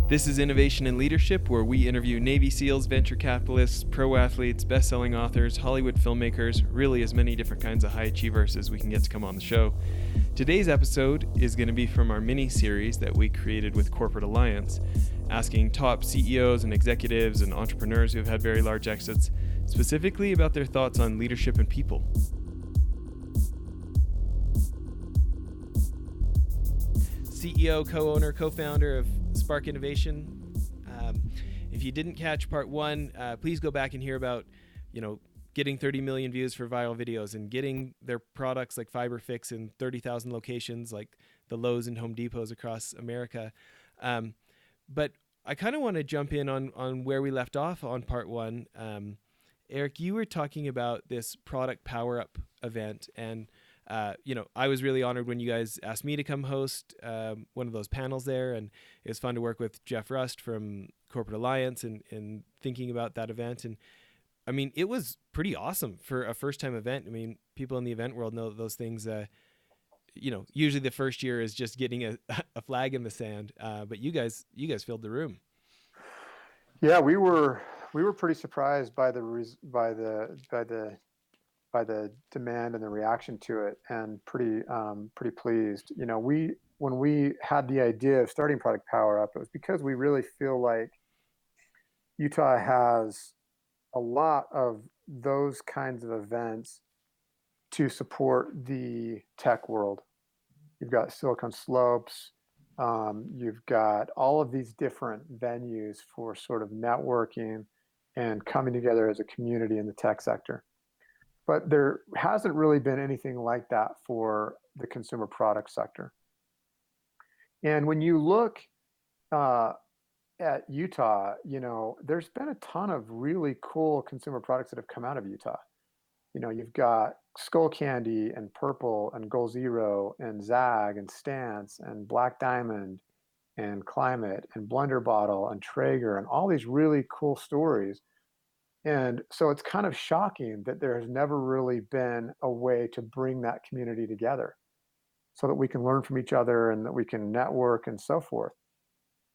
This is Innovation and Leadership, where we interview Navy SEALs, venture capitalists, pro athletes, best-selling authors, Hollywood filmmakers, really as many different kinds of high achievers as we can get to come on the show. Today's episode is going to be from our mini-series that we created with Corporate Alliance, asking top CEOs and executives and entrepreneurs who have had very large exits, specifically about their thoughts on leadership and people. CEO, co-owner, co-founder of Spark Innovation. If you didn't catch part one, please go back and hear about, getting 30 million views for viral videos and getting their products like FiberFix in 30,000 locations, like the Lowe's and Home Depots across America. But I kind of want to jump in on where we left off on part one. Eric, you were talking about this product power up event, and I was really honored when you guys asked me to come host one of those panels there, and it was fun to work with Jeff Rust from Corporate Alliance and thinking about that event. And I mean, it was pretty awesome for a first-time event. I mean, people in the event world know that those things, usually the first year is just getting a flag in the sand. But you guys filled the room. Yeah, we were pretty surprised by the demand and the reaction to it, and pretty pleased. When we had the idea of starting Product Power Up, it was because we really feel like Utah has a lot of those kinds of events to support the tech world. You've got Silicon Slopes, you've got all of these different venues for sort of networking and coming together as a community in the tech sector. But there hasn't really been anything like that for the consumer product sector. And when you look at Utah, there's been a ton of really cool consumer products that have come out of Utah. You've got Skull Candy and Purple and Goal Zero and Zag and Stance and Black Diamond and Climate and Blender Bottle and Traeger and all these really cool stories. And so it's kind of shocking that there has never really been a way to bring that community together so that we can learn from each other and that we can network and so forth.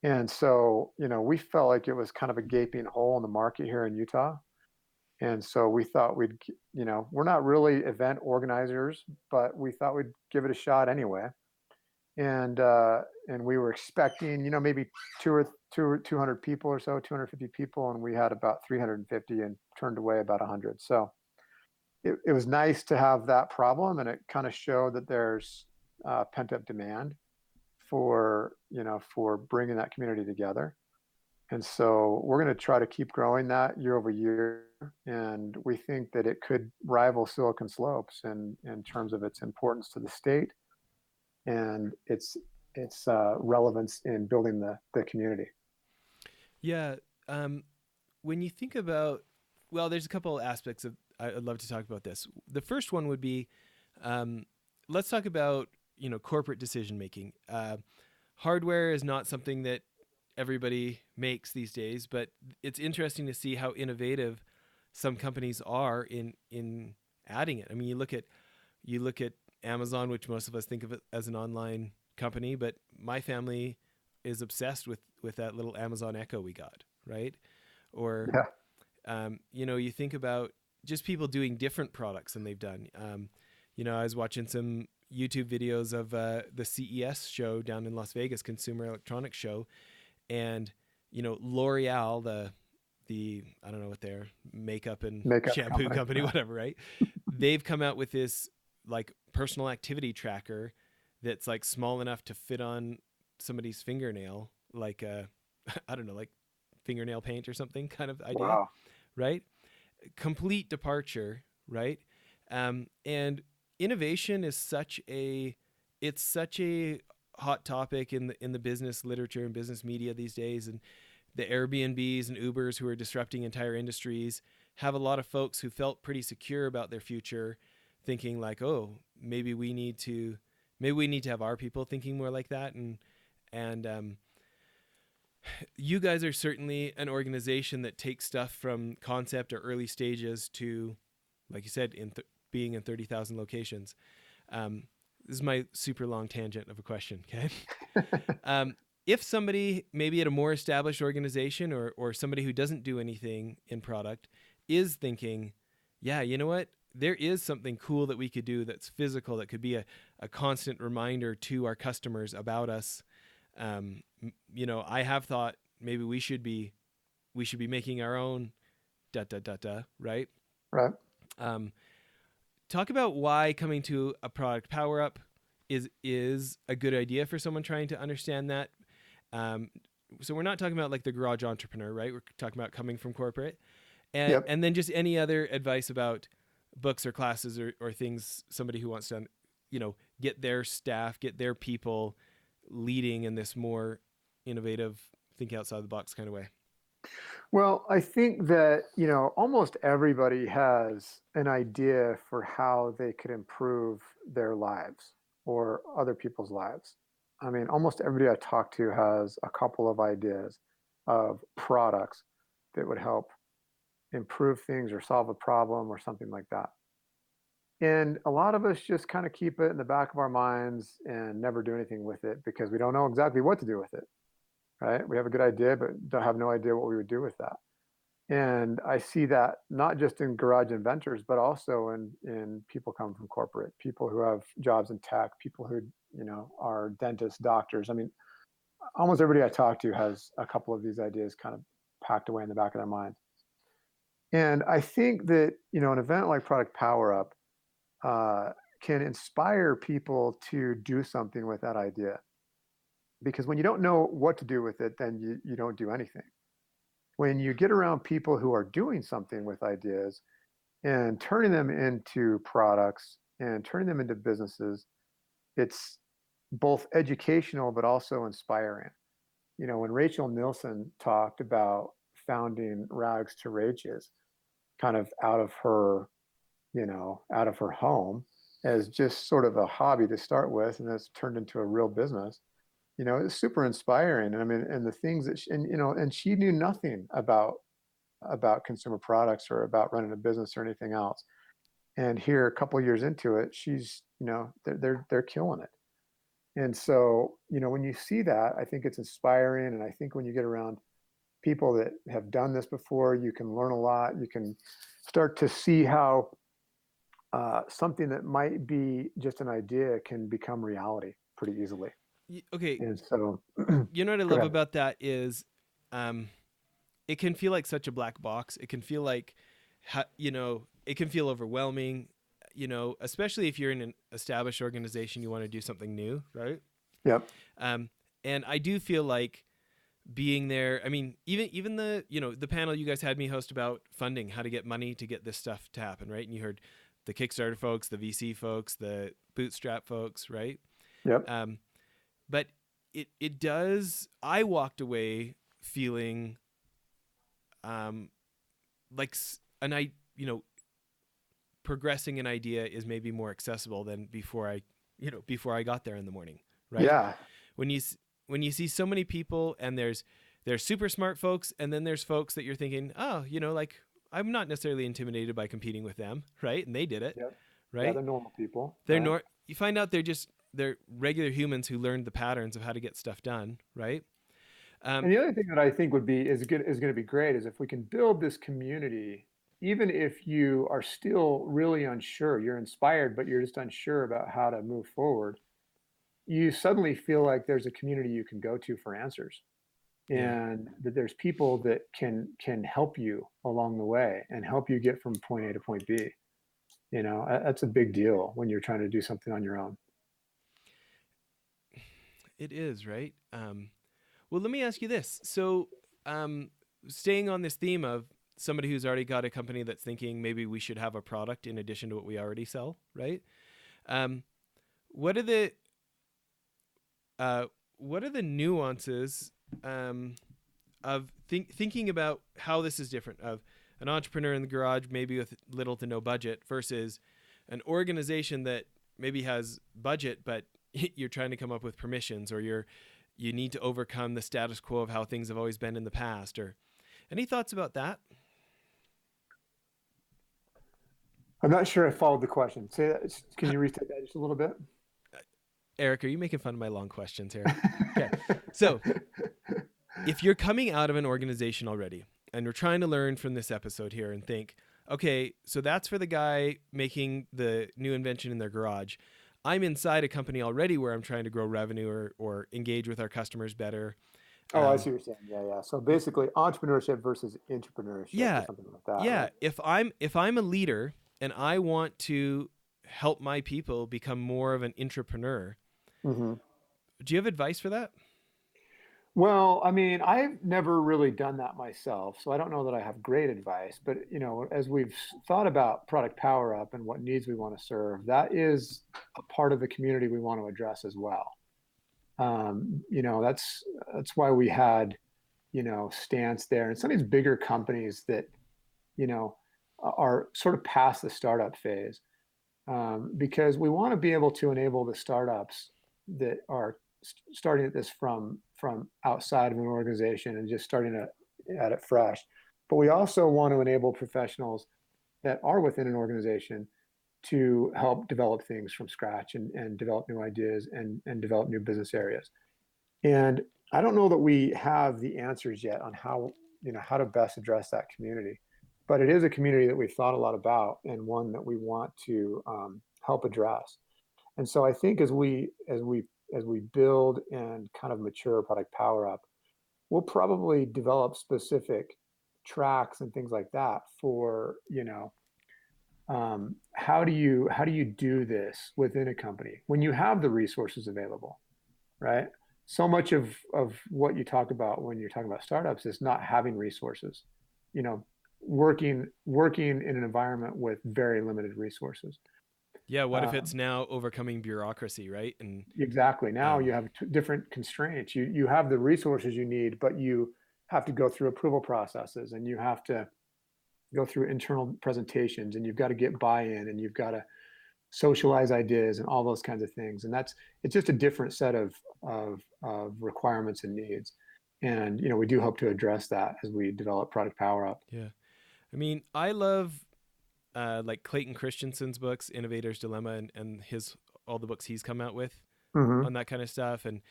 And so, we felt like it was kind of a gaping hole in the market here in Utah. And so we thought we're not really event organizers, but we thought we'd give it a shot anyway. And we were expecting, maybe 200 people or so, 250 people, and we had about 350 and turned away about 100. So it was nice to have that problem, and it kind of showed that there's pent-up demand for bringing that community together. And so we're going to try to keep growing that year over year, and we think that it could rival Silicon Slopes in terms of its importance to the state and its relevance in building the community. Yeah. When you think about, there's a couple of aspects of, I'd love to talk about this. The first one would be, let's talk about, corporate decision-making. Hardware is not something that everybody makes these days, but it's interesting to see how innovative some companies are in adding it. I mean, you look at Amazon, which most of us think of it as an online company, but my family is obsessed with that little Amazon Echo we got, right? Or, yeah. You think about just people doing different products than they've done. I was watching some YouTube videos of the CES show down in Las Vegas, Consumer Electronics Show, and L'Oreal, the I don't know what their makeup shampoo company, whatever, right? They've come out with this like personal activity tracker that's like small enough to fit on somebody's fingernail, like I don't know, like fingernail paint or something kind of idea. Wow. Right? Complete departure, right? And innovation is such a hot topic in the business literature and business media these days. And the Airbnbs and Ubers who are disrupting entire industries have a lot of folks who felt pretty secure about their future, thinking like, oh, maybe we need to have our people thinking more like that. And you guys are certainly an organization that takes stuff from concept or early stages to, like you said, being in 30,000 locations. This is my super long tangent of a question. Okay. if somebody maybe at a more established organization or somebody who doesn't do anything in product is thinking, yeah, you know what? There is something cool that we could do that's physical, that could be a constant reminder to our customers about us. I have thought maybe we should be making our own right? Right. Talk about why coming to a product power up is a good idea for someone trying to understand that. So we're not talking about like the garage entrepreneur, right? We're talking about coming from corporate, and then just any other advice about books or classes or things, somebody who wants to, get their staff, get their people leading in this more innovative, think outside the box kind of way. Well, I think that, almost everybody has an idea for how they could improve their lives or other people's lives. I mean, almost everybody I talk to has a couple of ideas of products that would help improve things or solve a problem or something like that. And a lot of us just kind of keep it in the back of our minds and never do anything with it because we don't know exactly what to do with it, right? We have a good idea, but don't have no idea what we would do with that. And I see that not just in garage inventors, but also in people coming from corporate, people who have jobs in tech, people who, are dentists, doctors. I mean, almost everybody I talk to has a couple of these ideas kind of packed away in the back of their mind. And I think that, an event like Product Power Up can inspire people to do something with that idea. Because when you don't know what to do with it, then you don't do anything. When you get around people who are doing something with ideas and turning them into products and turning them into businesses, it's both educational but also inspiring. When Rachel Nielsen talked about founding Rags to Riches, kind of out of her home as just sort of a hobby to start with, and it's turned into a real business. It's super inspiring. I mean, and the things that and she knew nothing about consumer products or about running a business or anything else. And here, a couple of years into it, she's, they're killing it. And so, when you see that, I think it's inspiring. And I think when you get around people that have done this before, you can learn a lot. You can start to see how something that might be just an idea can become reality pretty easily. Okay. And so, what I love about that is, it can feel like such a black box. It can feel like, it can feel overwhelming, especially if you're in an established organization, you want to do something new, right? Yep. And I do feel like being there, I mean, even the, the panel you guys had me host about funding, how to get money to get this stuff to happen, right? And you heard the Kickstarter folks, the VC folks, the Bootstrap folks, right? Yep. But it does, I walked away feeling like progressing an idea is maybe more accessible than before I got there in the morning, right? Yeah. When you see so many people and there's super smart folks, and then there's folks that you're thinking, oh, like I'm not necessarily intimidated by competing with them, right? And they did it, yep. right? Yeah, they're normal people. They're you find out they're regular humans who learned the patterns of how to get stuff done, right? And the other thing that I think is going to be great is if we can build this community, even if you are still really unsure, you're inspired, but you're just unsure about how to move forward, you suddenly feel like there's a community you can go to for answers, and that there's people that can help you along the way and help you get from point A to point B. That's a big deal when you're trying to do something on your own. It is, right? Well, let me ask you this. So, staying on this theme of somebody who's already got a company that's thinking maybe we should have a product in addition to what we already sell, right? What are the nuances of thinking about how this is different, of an entrepreneur in the garage, maybe with little to no budget, versus an organization that maybe has budget, but you're trying to come up with permissions, or you need to overcome the status quo of how things have always been in the past? Or any thoughts about that? I'm not sure I followed the question. Say that. Can you restate that just a little bit? Eric, are you making fun of my long questions here? Okay. So if you're coming out of an organization already and you're trying to learn from this episode here and think, okay, so that's for the guy making the new invention in their garage. I'm inside a company already where I'm trying to grow revenue or engage with our customers better. Oh, I see what you're saying. Yeah. So basically entrepreneurship versus entrepreneurship or something like that. Yeah. Right? If I'm a leader and I want to help my people become more of an entrepreneur, do you have advice for that? Well, I mean, I've never really done that myself, so I don't know that I have great advice. But as we've thought about Product Power Up and what needs we want to serve, that is a part of the community we want to address as well. That's why we had, Stance there, and some of these bigger companies that, are sort of past the startup phase, because we want to be able to enable the startups that are starting at this from outside of an organization and just starting at it fresh. But we also want to enable professionals that are within an organization to help develop things from scratch and develop new ideas and develop new business areas. And I don't know that we have the answers yet on how to best address that community, but it is a community that we've thought a lot about and one that we want to help address. And so I think as we build and kind of mature Product Power Up, we'll probably develop specific tracks and things like that for how do you do this within a company when you have the resources available, right? So much of what you talk about when you're talking about startups is not having resources, working in an environment with very limited resources. Yeah. What if it's now overcoming bureaucracy, right? And exactly. Now you have different constraints. You have the resources you need, but you have to go through approval processes, and you have to go through internal presentations, and you've got to get buy-in, and you've got to socialize ideas and all those kinds of things. And it's just a different set of requirements and needs. And, we do hope to address that as we develop Product Power Up. Yeah. I mean, I love like Clayton Christensen's books, Innovator's Dilemma, and all the books he's come out with on that kind of stuff. And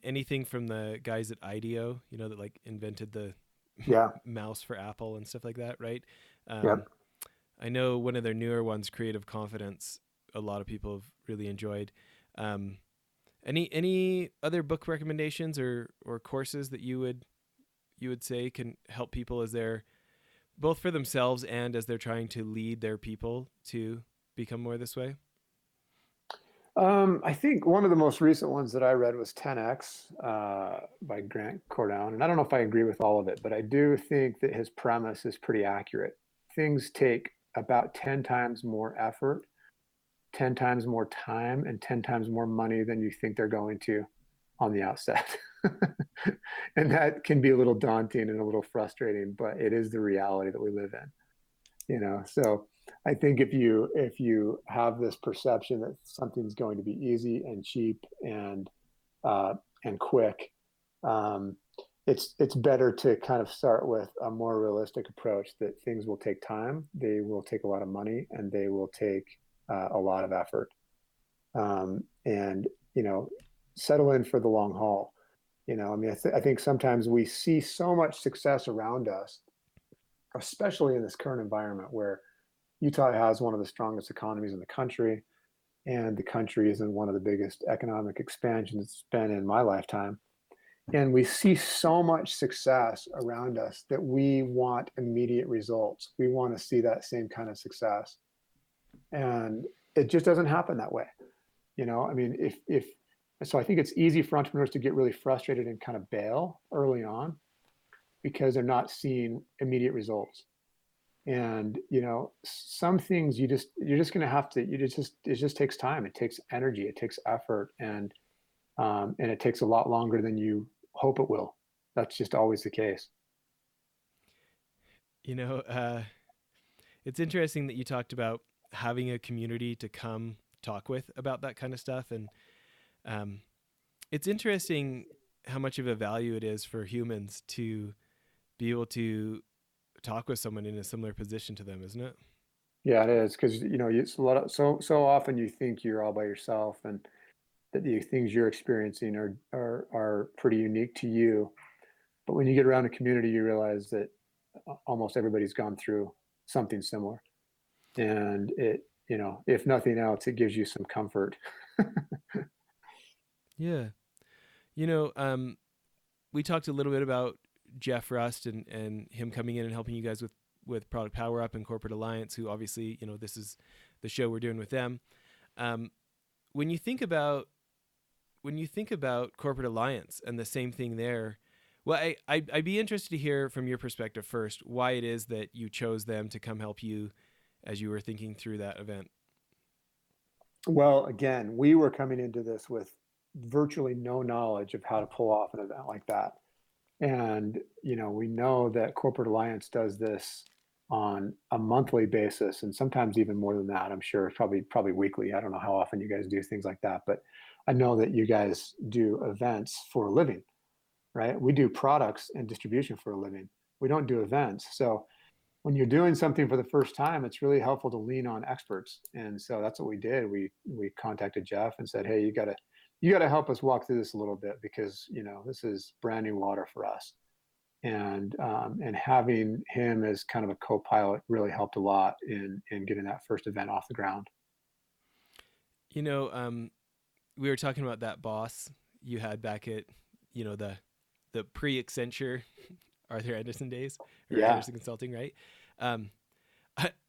anything from the guys at IDEO, that like invented the mouse for Apple and stuff like that, right? I know one of their newer ones, Creative Confidence, a lot of people have really enjoyed. Any other book recommendations or courses that you would say can help people as they're both for themselves and as they're trying to lead their people to become more this way? I think one of the most recent ones that I read was 10X by Grant Cardone. And I don't know if I agree with all of it, but I do think that his premise is pretty accurate. Things take about 10 times more effort, 10 times more time, and 10 times more money than you think they're going to on the outset. And that can be a little daunting and a little frustrating, but it is the reality that we live in. So I think if you have this perception that something's going to be easy and cheap and quick, it's better to kind of start with a more realistic approach that things will take time, they will take a lot of money, and they will take a lot of effort. And settle in for the long haul. I think sometimes we see so much success around us, especially in this current environment where Utah has one of the strongest economies in the country, and the country is in one of the biggest economic expansions it's been in my lifetime. And we see so much success around us that we want immediate results. We want to see that same kind of success. And it just doesn't happen that way. So I think it's easy for entrepreneurs to get really frustrated and kind of bail early on because they're not seeing immediate results. And, some things you're just going to have to, it just takes time. It takes energy, it takes effort, and it takes a lot longer than you hope it will. That's just always the case. It's interesting that you talked about having a community to come talk with about that kind of stuff. And it's interesting how much of a value it is for humans to be able to talk with someone in a similar position to them, isn't it? Yeah, it is. Because, it's a lot of, so often you think you're all by yourself, and that the things you're experiencing are pretty unique to you. But when you get around a community, you realize that almost everybody's gone through something similar. And it, if nothing else, it gives you some comfort. Yeah. You know, we talked a little bit about Jeff Rust and him coming in and helping you guys with Product Power Up and Corporate Alliance, who obviously, this is the show we're doing with them. When you think about Corporate Alliance and the same thing there, well, I'd be interested to hear from your perspective first why it is that you chose them to come help you as you were thinking through that event. Well, again, we were coming into this with virtually no knowledge of how to pull off an event like that. And, we know that Corporate Alliance does this on a monthly basis, and sometimes even more than that. I'm sure probably weekly. I don't know how often you guys do things like that, but I know that you guys do events for a living, right? We do products and distribution for a living. We don't do events. So when you're doing something for the first time, it's really helpful to lean on experts. And so that's what we did. We contacted Jeff and said, hey, you gotta help us walk through this a little bit, because this is brand new water for us. And having him as kind of a co-pilot really helped a lot in getting that first event off the ground. We were talking about that boss you had back at the pre-Accenture Arthur Andersen days, or Yeah. Andersen Consulting, right? We're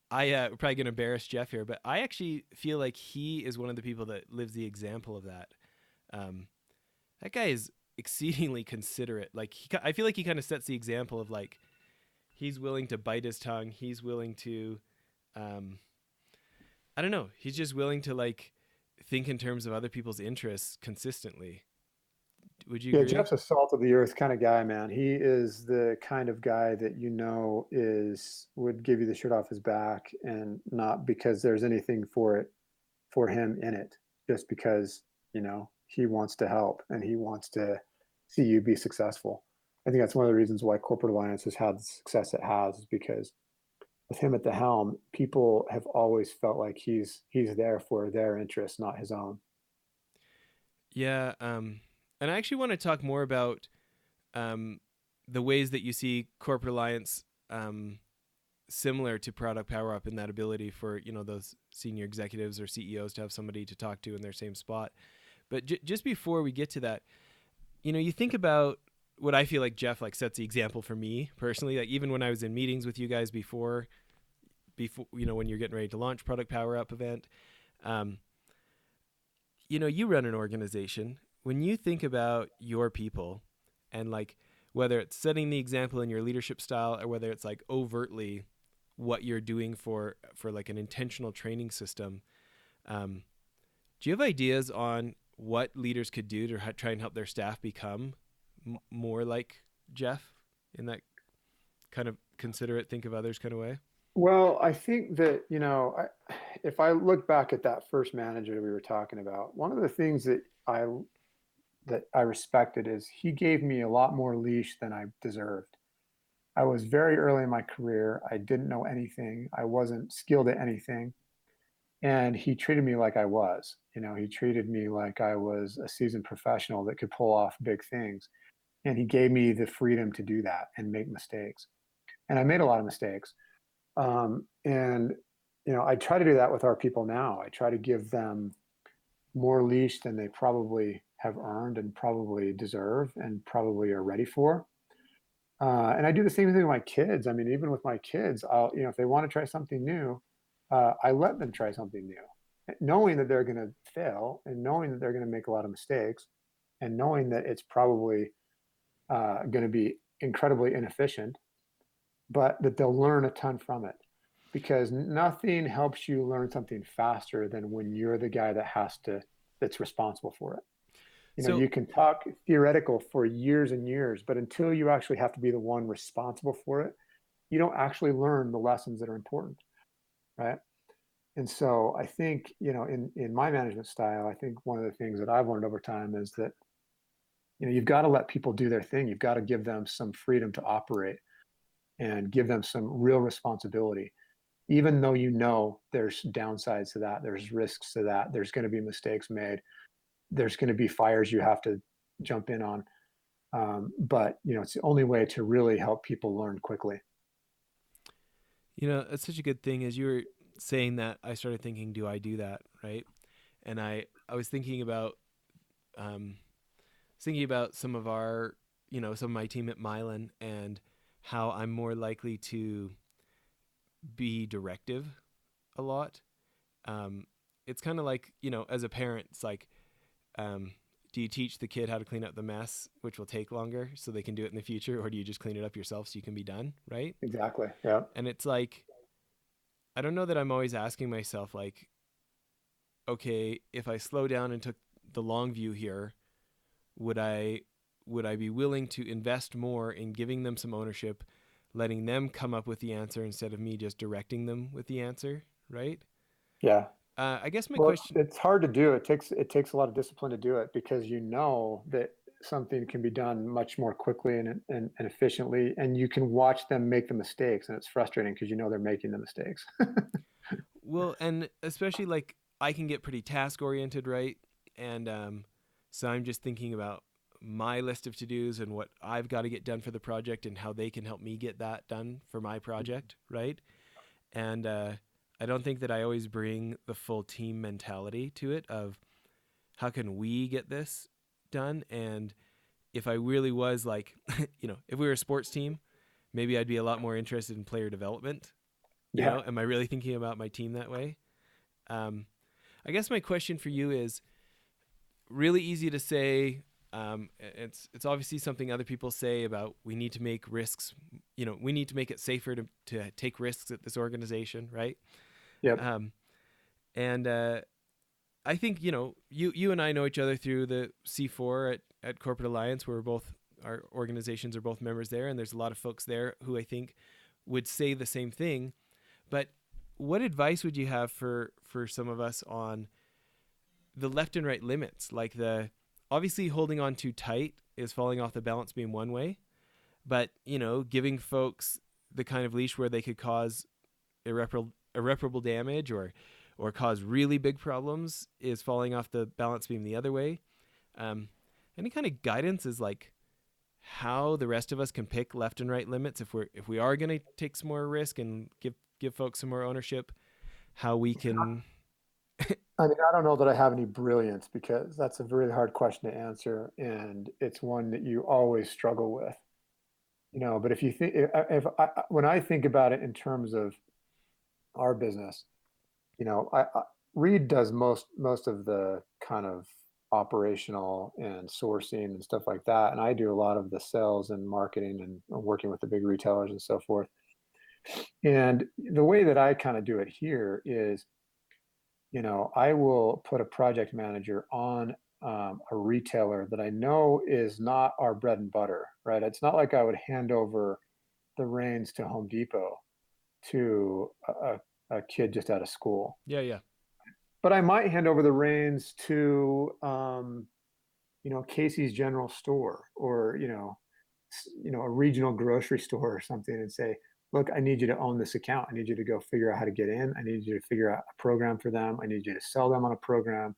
probably going to embarrass Jeff here, but I actually feel like he is one of the people that lives the example of that. That guy is exceedingly considerate. Like I feel like he kind of sets the example of like, he's willing to bite his tongue. He's willing to, I don't know. He's just willing to like think in terms of other people's interests consistently. Would you agree? Yeah, Jeff's a salt of the earth kind of guy, man. He is the kind of guy that would give you the shirt off his back, and not because there's anything for him in it, just because he wants to help and he wants to see you be successful. I think that's one of the reasons why Corporate Alliance has had the success it has, is because with him at the helm, people have always felt like he's there for their interests, not his own. Yeah. And I actually want to talk more about the ways that you see Corporate Alliance similar to Product Power Up in that ability for those senior executives or CEOs to have somebody to talk to in their same spot. But just before we get to that, you think about what I feel like Jeff like sets the example for me personally. Like even when I was in meetings with you guys before when you're getting ready to launch Product Power Up event, you run an organization. When you think about your people and like whether it's setting the example in your leadership style or whether it's like overtly what you're doing for like an intentional training system, do you have ideas on what leaders could do to try and help their staff become more like Jeff in that kind of considerate, think of others kind of way? Well, I think that, if I look back at that first manager that we were talking about, one of the things that I respected is he gave me a lot more leash than I deserved. I was very early in my career. I didn't know anything. I wasn't skilled at anything. And he treated me like I was. He treated me like I was a seasoned professional that could pull off big things. And he gave me the freedom to do that and make mistakes. And I made a lot of mistakes. And I try to do that with our people now. I try to give them more leash than they probably have earned and probably deserve and probably are ready for. And I do the same thing with my kids. I mean, even with my kids, I'll, if they want to try something new, I let them try something new, knowing that they're going to fail and knowing that they're going to make a lot of mistakes and knowing that it's probably going to be incredibly inefficient, but that they'll learn a ton from it. Because nothing helps you learn something faster than when you're the guy that's responsible for it. You can talk theoretical for years and years, but until you actually have to be the one responsible for it, you don't actually learn the lessons that are important, right? And so I think, in my management style, I think one of the things that I've learned over time is that, you've got to let people do their thing. You've got to give them some freedom to operate and give them some real responsibility. Even though there's downsides to that, there's risks to that, there's going to be mistakes made. there's going to be fires you have to jump in on. But it's the only way to really help people learn quickly. That's such a good thing. As you were saying that, I started thinking, do I do that? Right. And I was um, thinking about some of some of my team at Mylan and how I'm more likely to be directive a lot. It's kind of like, as a parent, it's like, do you teach the kid how to clean up the mess, which will take longer so they can do it in the future? Or do you just clean it up yourself so you can be done? Right. Exactly. Yeah. And it's like, I don't know that I'm always asking myself, like, okay, if I slow down and took the long view here, would I be willing to invest more in giving them some ownership, letting them come up with the answer instead of me just directing them with the answer, right? Yeah. I guess my Well, question. it's hard to do. It takes a lot of discipline to do it, because that something can be done much more quickly and efficiently, and you can watch them make the mistakes, and it's frustrating because they're making the mistakes. Well, and especially like I can get pretty task oriented, right? And so I'm just thinking about my list of to dos and what I've got to get done for the project and how they can help me get that done for my project, right? And I don't think that I always bring the full team mentality to it of how can we get this done. And if I really was like, if we were a sports team, maybe I'd be a lot more interested in player development. Yeah. Am I really thinking about my team that way? I guess my question for you is really easy to say. It's obviously something other people say about we need to make risks. We need to make it safer to take risks at this organization, right? Yep. And I think you and I know each other through the C4 at Corporate Alliance, where our organizations are both members there, and there's a lot of folks there who I think would say the same thing. But what advice would you have for some of us on the left and right limits? Like obviously holding on too tight is falling off the balance beam one way, but giving folks the kind of leash where they could cause irreparable damage or cause really big problems is falling off the balance beam the other way. Any kind of guidance is like how the rest of us can pick left and right limits if we are going to take some more risk and give folks some more ownership, how we can. I mean, I don't know that I have any brilliance, because that's a really hard question to answer, and it's one that you always struggle with. But if you think, if when I think about it in terms of our business, Reed does most of the kind of operational and sourcing and stuff like that, and I do a lot of the sales and marketing and working with the big retailers and so forth. And the way that I kind of do it here is, I will put a project manager on a retailer that I know is not our bread and butter, right? It's not like I would hand over the reins to Home Depot to a kid just out of school. Yeah. But I might hand over the reins to, Casey's General Store, or, a regional grocery store or something, and say, look, I need you to own this account. I need you to go figure out how to get in. I need you to figure out a program for them. I need you to sell them on a program.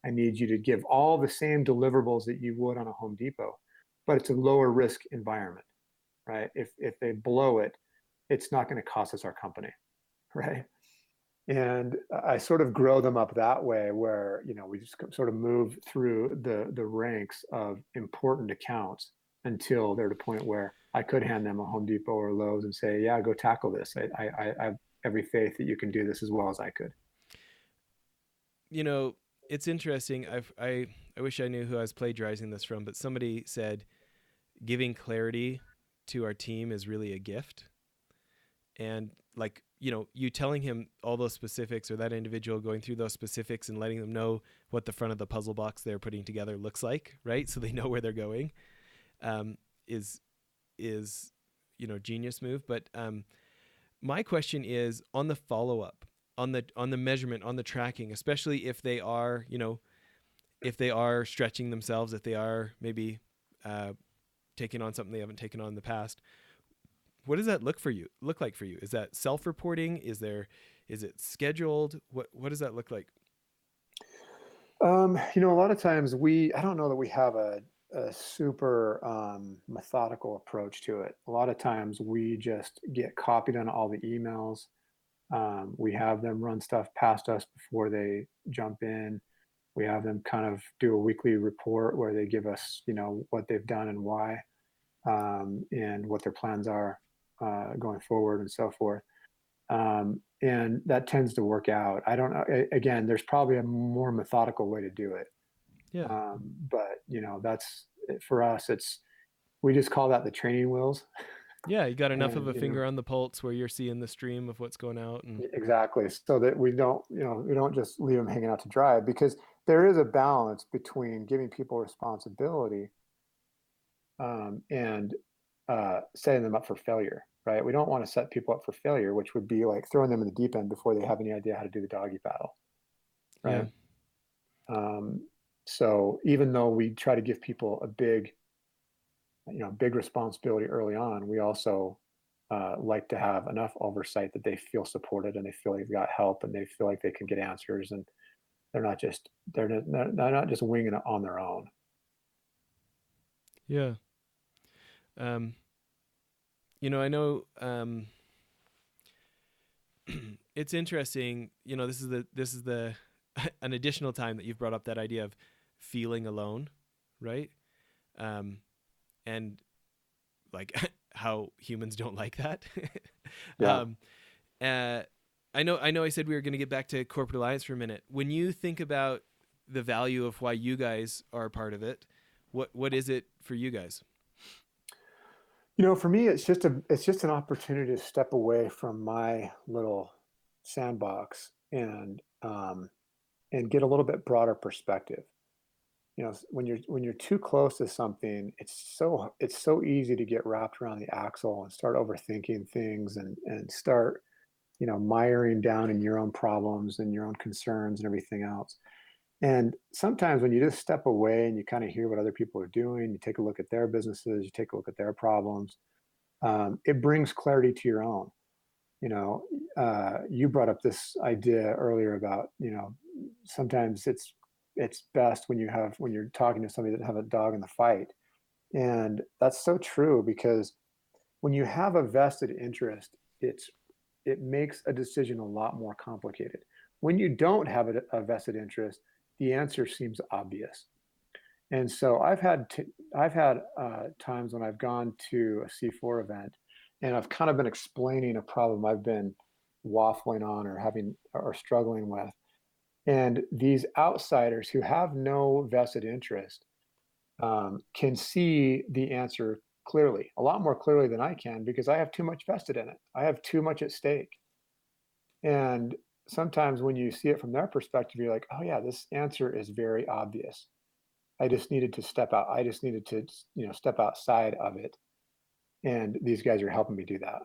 I need you to give all the same deliverables that you would on a Home Depot, but it's a lower risk environment, right? If they blow it, it's not going to cost us our company, right? And I sort of grow them up that way, where we just sort of move through the ranks of important accounts until they're at a point where I could hand them a Home Depot or Lowe's and say, yeah, go tackle this. I have every faith that you can do this as well as I could. It's interesting. I wish I knew who I was plagiarizing this from, but somebody said giving clarity to our team is really a gift. And like, you telling him all those specifics, or that individual going through those specifics and letting them know what the front of the puzzle box they're putting together looks like, right? So they know where they're going, is genius move. But my question is on the follow-up, on the measurement, on the tracking, especially if they are, stretching themselves, if they are maybe taking on something they haven't taken on in the past. What does that look like for you? Is that self-reporting? Is it scheduled? What does that look like? A lot of times I don't know that we have a super methodical approach to it. A lot of times we just get copied on all the emails. We have them run stuff past us before they jump in. We have them kind of do a weekly report where they give us, what they've done and why, and what their plans are going forward and so forth. And that tends to work out. I don't know. Again, there's probably a more methodical way to do it. Yeah. But that's for us. We just call that the training wheels. Yeah, you got enough of And a finger on the pulse where you're seeing the stream of what's going out. And exactly, so that we don't just leave them hanging out to dry, because there is a balance between giving people responsibility, and setting them up for failure, right? We don't want to set people up for failure, which would be like throwing them in the deep end before they have any idea how to do the doggy paddle, yeah, right? So even though we try to give people a big responsibility early on, we also like to have enough oversight that they feel supported and they feel like they've got help and they feel like they can get answers, and they're not just winging it on their own. yeah. I know it's interesting. This is the an additional time that you've brought up that idea of feeling alone, right? Um, and like how humans don't like that. Yeah. um, uh, I know I said we were going to get back to Corporate Alliance for a minute. When you think about the value of why you guys are part of it, what is it for you guys? For me, it's just an opportunity to step away from my little sandbox, and get a little bit broader perspective. When you're too close to something, it's so easy to get wrapped around the axle and start overthinking things, and start miring down in your own problems and your own concerns and everything else. And sometimes when you just step away and you kind of hear what other people are doing, you take a look at their businesses, you take a look at their problems, it brings clarity to your own. You brought up this idea earlier about, sometimes it's best when you're talking to somebody that have a dog in the fight. And that's so true, because when you have a vested interest, it makes a decision a lot more complicated. When you don't have a vested interest, the answer seems obvious. And so I've had times when I've gone to a C4 event, and I've kind of been explaining a problem I've been waffling on or struggling with. And these outsiders who have no vested interest, can see the answer clearly, a lot more clearly than I can, because I have too much vested in it. I have too much at stake. And sometimes when you see it from their perspective, you're like, oh yeah, this answer is very obvious. I just needed to step out. I just needed to, step outside of it. And these guys are helping me do that.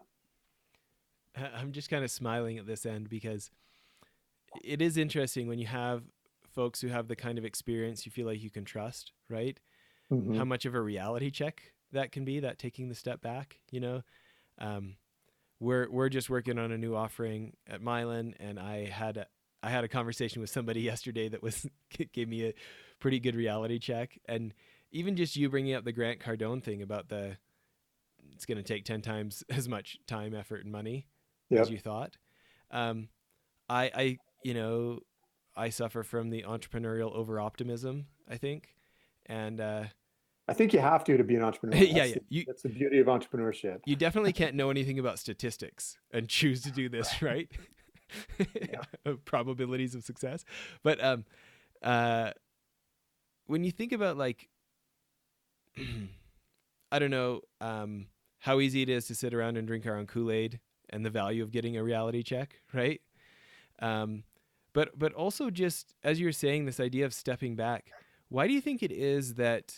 I'm just kind of smiling at this end because it is interesting when you have folks who have the kind of experience you feel like you can trust, right? Hmm. How much of a reality check that can be, that taking the step back, um, we're just working on a new offering at Mylan, and I had a conversation with somebody yesterday that was gave me a pretty good reality check. And even just you bringing up the Grant Cardone thing about it's going to take 10 times as much time, effort, and money as Yep. you thought. Um, I suffer from the entrepreneurial over optimism, I think. And I think you have to be an entrepreneur. yeah, That's yeah. that's the beauty of entrepreneurship. You definitely can't know anything about statistics and choose to do this, right? Yeah. Probabilities of success. But uh, when you think about like, I don't know how easy it is to sit around and drink our own Kool-Aid and the value of getting a reality check, right? Um, but also just as you were saying, this idea of stepping back. Why do you think it is that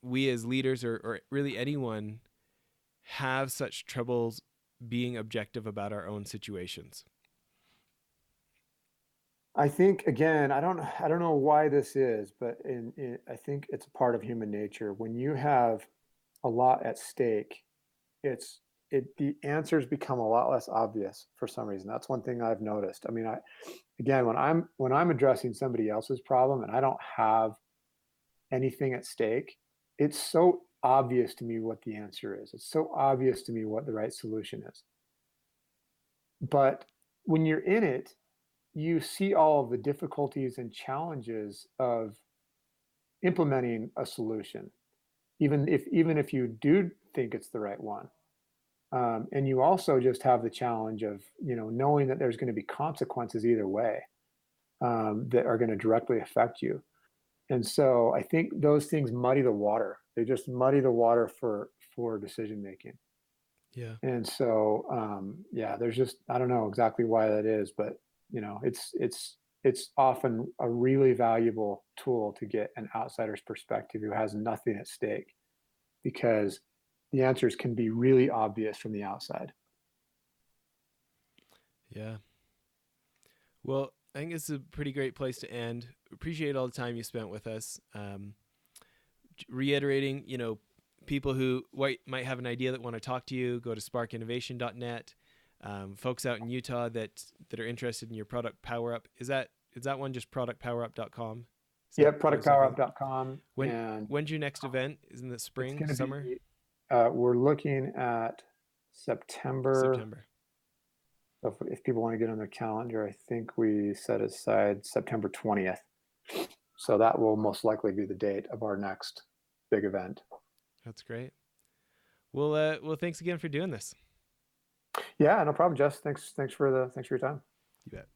we as leaders, or really anyone, have such troubles being objective about our own situations? I think, again, I don't know why this is, but I think it's a part of human nature. When you have a lot at stake, it's the answers become a lot less obvious for some reason. That's one thing I've noticed. I mean, again, when I'm addressing somebody else's problem and I don't have anything at stake, it's so obvious to me what the answer is. It's so obvious to me what the right solution is. But when you're in it, you see all of the difficulties and challenges of implementing a solution, even if you do think it's the right one. And you also just have the challenge of, knowing that there's going to be consequences either way, that are going to directly affect you. And so I think those things muddy the water. They just muddy the water for decision making. Yeah. And so, there's just, I don't know exactly why that is, but it's often a really valuable tool to get an outsider's perspective who has nothing at stake, because the answers can be really obvious from the outside. Yeah. Well, I think it's a pretty great place to end. Appreciate all the time you spent with us. Reiterating, people who might have an idea that want to talk to you, go to sparkinnovation.net. Folks out in Utah that are interested in your product PowerUp, is that one just productpowerup.com? Yeah, productpowerup.com. When's your next event? Is in the spring, summer? We're looking at September. So if people want to get on their calendar, I think we set aside September 20th. So that will most likely be the date of our next big event. That's great. Well, thanks again for doing this. Yeah, no problem, Jess. Thanks for your time. You bet.